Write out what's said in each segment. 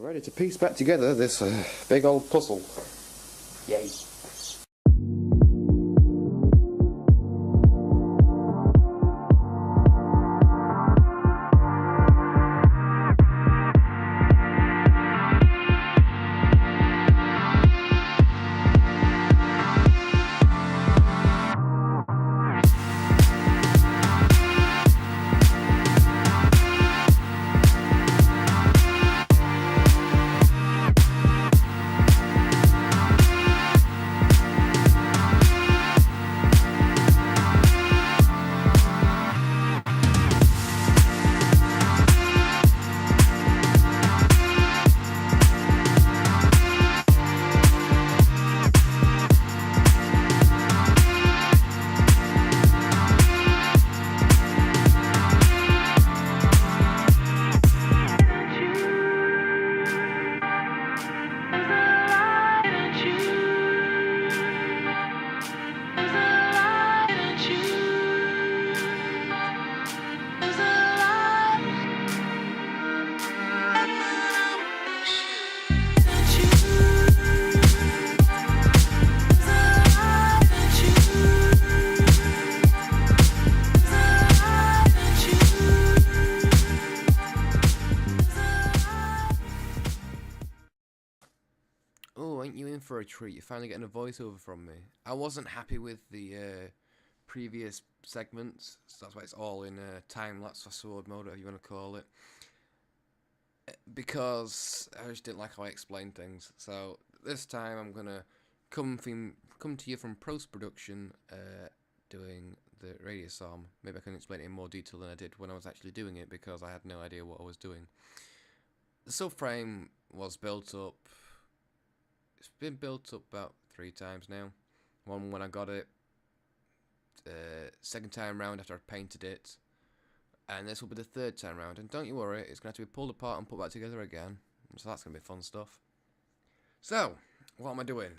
Ready to piece back together this big old puzzle. Yay. Oh, ain't you in for a treat? You're finally getting a voiceover from me. I wasn't happy with the previous segments, so that's why it's all in time-lapse fast forward mode, whatever you want to call it. Because I just didn't like how I explained things. So this time I'm gonna come to you from post-production, doing the radius arm. Maybe I can explain it in more detail than I did when I was actually doing it, because I had no idea what I was doing. The subframe was built up. It's been built up about 3 times now. One when I got it, second time round after I painted it, and this will be the 3rd time round. And don't you worry, it's going to have to be pulled apart and put back together again. So that's going to be fun stuff. So, what am I doing?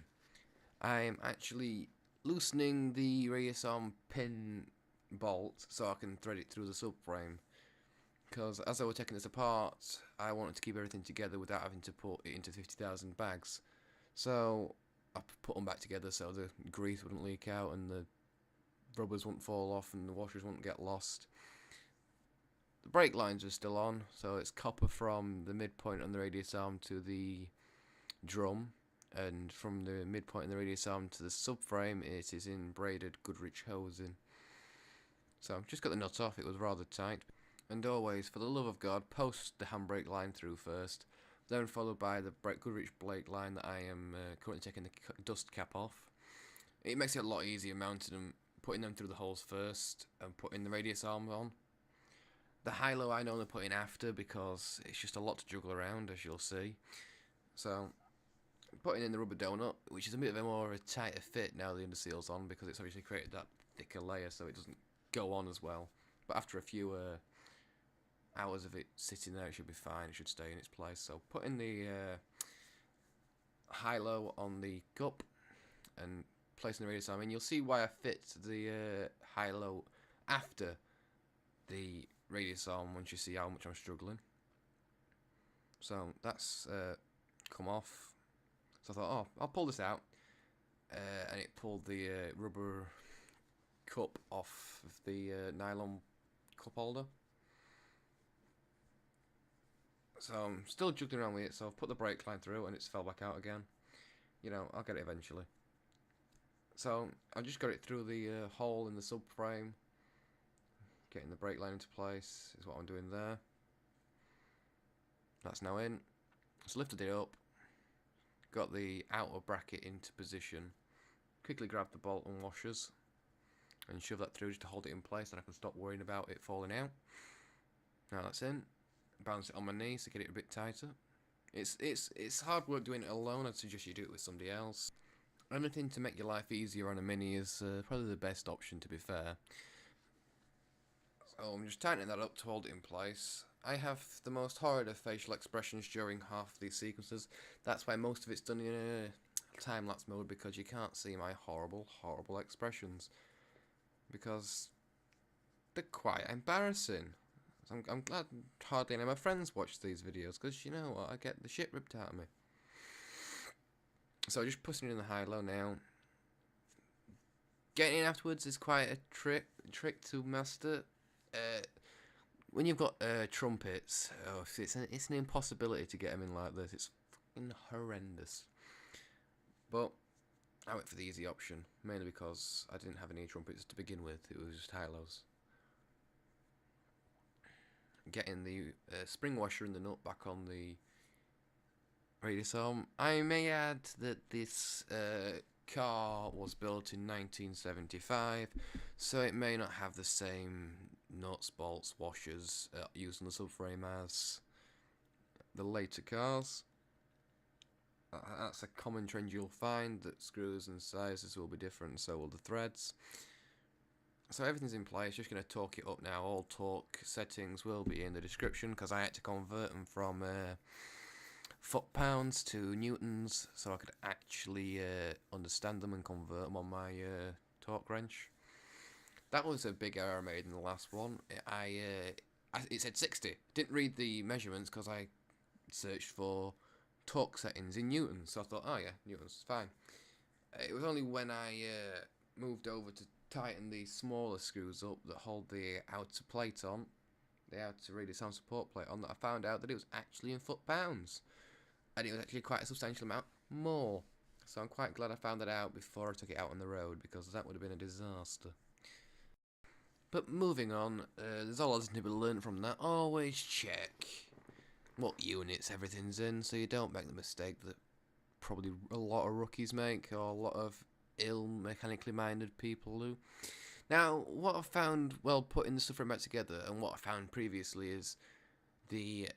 I'm actually loosening the radius arm pin bolt so I can thread it through the subframe. Because as I was taking this apart, I wanted to keep everything together without having to put it into 50,000 bags. So I put them back together so the grease wouldn't leak out and the rubbers wouldn't fall off and the washers wouldn't get lost. The brake lines are still on, so it's copper from the midpoint on the radius arm to the drum, and from the midpoint on the radius arm to the subframe it is in braided Goodrich hosing. So I've just got the nut off, it was rather tight. And always, for the love of God, post the handbrake line through first, then followed by the Goodrich brake line that I am currently taking the dust cap off. It makes it a lot easier mounting them, putting them through the holes first and putting the radius arm on. The high-low I normally put in after because it's just a lot to juggle around, as you'll see. So, putting in the rubber donut, which is a bit of a more tighter fit now the underseal's on, because it's obviously created that thicker layer so it doesn't go on as well. But after a few hours of it sitting there, it should be fine, it should stay in its place. So putting the high-low on the cup and placing the radius arm in, you'll see why I fit the high-low after the radius arm once you see how much I'm struggling. So that's come off. So I thought, oh, I'll pull this out, and it pulled the rubber cup off of the nylon cup holder. So I'm still juggling around with it, so I've put the brake line through and it's fell back out again. You know, I'll get it eventually. So I just got it through the hole in the subframe. Getting the brake line into place is what I'm doing there. That's now in. Just lifted it up. Got the outer bracket into position. Quickly grabbed the bolt and washers and shove that through just to hold it in place, and I can stop worrying about it falling out. Now that's in. Bounce it on my knees to get it a bit tighter. It's hard work doing it alone. I'd suggest you do it with somebody else. Anything to make your life easier on a Mini is probably the best option, to be fair. So I'm just tightening that up to hold it in place. I have the most horrid of facial expressions during half these sequences. That's why most of it's done in a time-lapse mode, because you can't see my horrible, horrible expressions. Because they're quite embarrassing. I'm glad hardly any of my friends watch these videos, because you know what, I get the shit ripped out of me. So just putting it in the high-low now. Getting in afterwards is quite a trick to master. When you've got trumpets, it's an impossibility to get them in like this. It's fucking horrendous. But I went for the easy option, mainly because I didn't have any trumpets to begin with. It was just high-lows. Getting the spring washer and the nut back on the radius arm. I may add that this car was built in 1975, so it may not have the same nuts, bolts, washers used on the subframe as the later cars. That's a common trend you'll find, that screws and sizes will be different, so will the threads. So everything's in place, just going to torque it up now. All torque settings will be in the description, because I had to convert them from foot-pounds to newtons, so I could actually understand them and convert them on my torque wrench. That was a big error I made in the last one. It said 60. Didn't read the measurements because I searched for torque settings in newtons, so I thought, oh yeah, newtons, fine. It was only when I moved over to tighten the smaller screws up that hold the outer plate on, the outer radius arm support plate on, that I found out that it was actually in foot-pounds. And it was actually quite a substantial amount more. So I'm quite glad I found that out before I took it out on the road, because that would have been a disaster. But moving on, there's a lot to be learned from that. Always check what units everything's in, so you don't make the mistake that probably a lot of rookies make, or a lot of ill mechanically minded people do. Now, what I've found while putting the subframe back together, and what I found previously, is the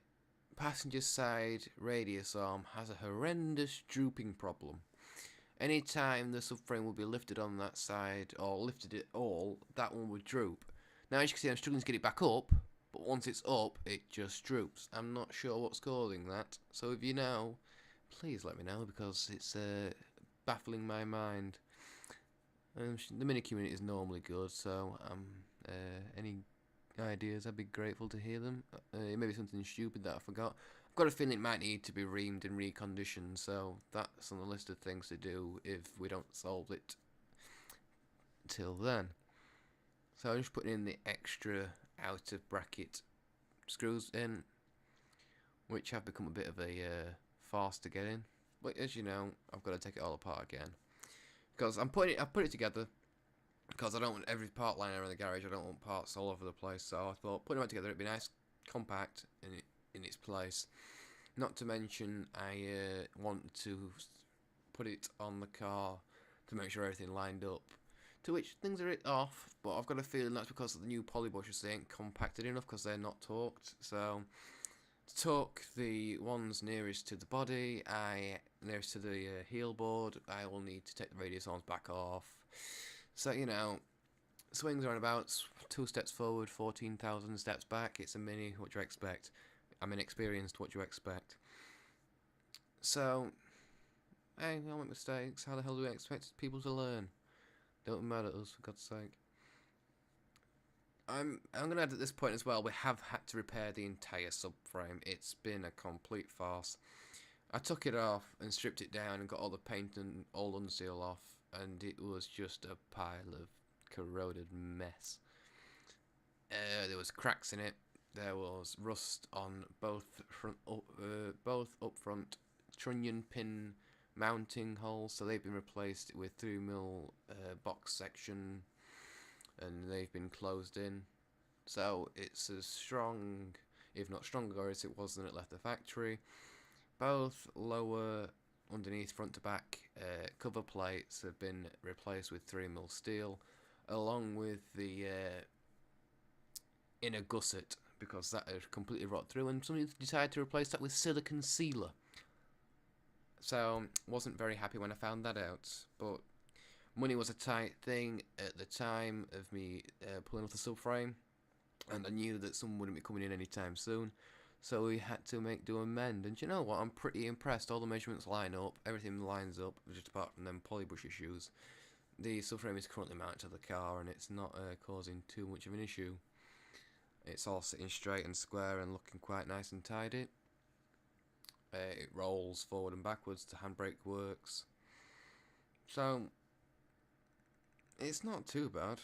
passenger side radius arm has a horrendous drooping problem. Anytime the subframe will be lifted on that side, or lifted at all, that one would droop. Now, as you can see, I'm struggling to get it back up, but once it's up, it just droops. I'm not sure what's causing that, so if you know, please let me know, because it's baffling my mind. The mini community is normally good, so any ideas, I'd be grateful to hear them. It may be something stupid that I forgot. I've got a feeling it might need to be reamed and reconditioned, so that's on the list of things to do if we don't solve it till then. So I'm just putting in the extra outer bracket screws in, which have become a bit of a farce to get in. But as you know, I've got to take it all apart again, because I put it together, because I don't want every part lying around the garage. I don't want parts all over the place. So I thought putting it together, it'd be nice, compact, in its place. Not to mention, I want to put it on the car to make sure everything lined up. To which things are off, but I've got a feeling that's because of the new poly bushers. They ain't compacted enough because they're not torqued. So to torque the ones nearest to the body, nearest to the heel board, I will need to take the radius arms back off. So, you know, swings are about 2 steps forward, 14,000 steps back. It's a mini, what do you expect? I'm inexperienced, what do you expect? So, hey, we all make mistakes. How the hell do we expect people to learn? Don't be mad at us, for God's sake. I'm going to add at this point as well, we have had to repair the entire subframe. It's been a complete farce. I took it off and stripped it down and got all the paint and all unseal off, and it was just a pile of corroded mess. There was cracks in it. There was rust on both up front trunnion pin mounting holes, so they've been replaced with 3mm box section, and they've been closed in. So it's as strong, if not stronger, as it was when it left the factory. Both lower, underneath, front to back cover plates have been replaced with 3mm steel, along with the inner gusset, because that had completely rot through, and somebody decided to replace that with silicon sealer. So wasn't very happy when I found that out, but money was a tight thing at the time of me pulling off the subframe, and I knew that someone wouldn't be coming in anytime soon, so we had to do a mend. And you know what, I'm pretty impressed. All the measurements line up, everything lines up, just apart from them polybush issues. The subframe is currently mounted to the car, and it's not causing too much of an issue. It's all sitting straight and square and looking quite nice and tidy. It rolls forward and backwards, the handbrake works. So, it's not too bad.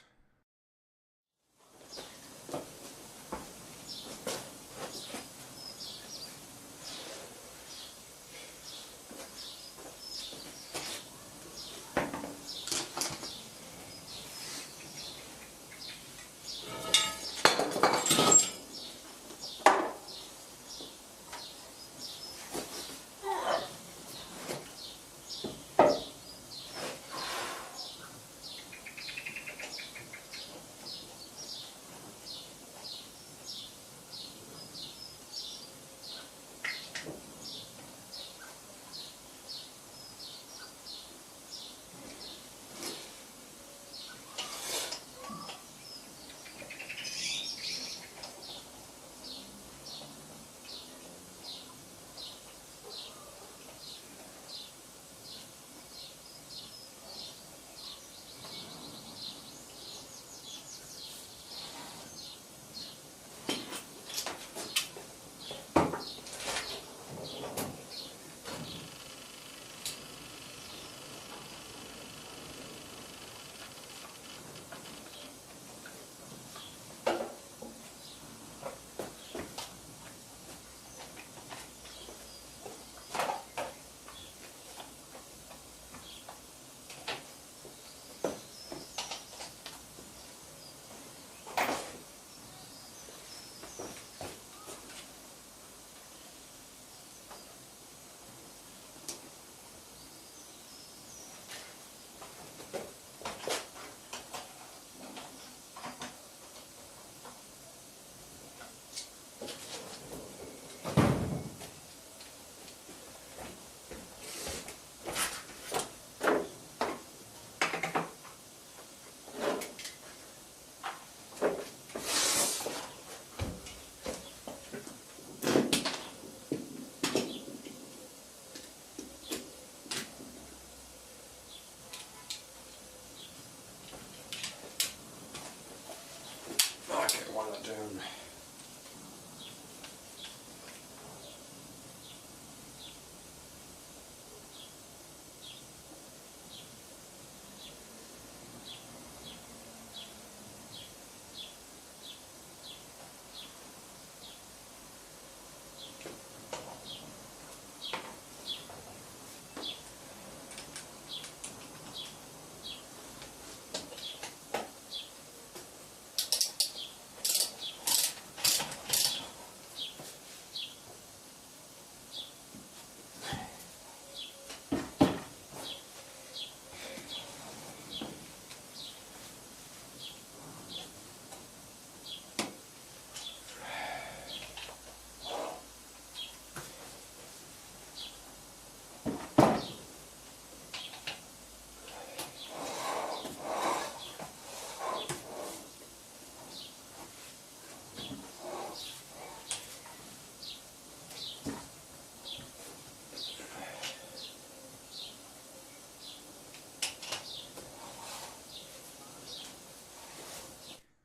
Okay, one of that down.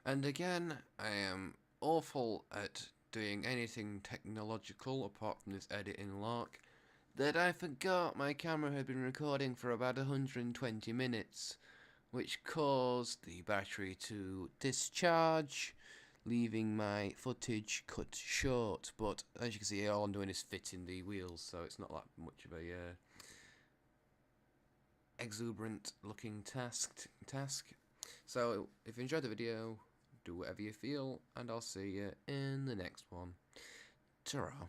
And again, I am awful at doing anything technological apart from this editing lark, that I forgot my camera had been recording for about 120 minutes, which caused the battery to discharge, leaving my footage cut short. But as you can see, all I'm doing is fitting the wheels, so it's not that much of a exuberant looking task. So if you enjoyed the video, do whatever you feel, and I'll see you in the next one. Ta-ra.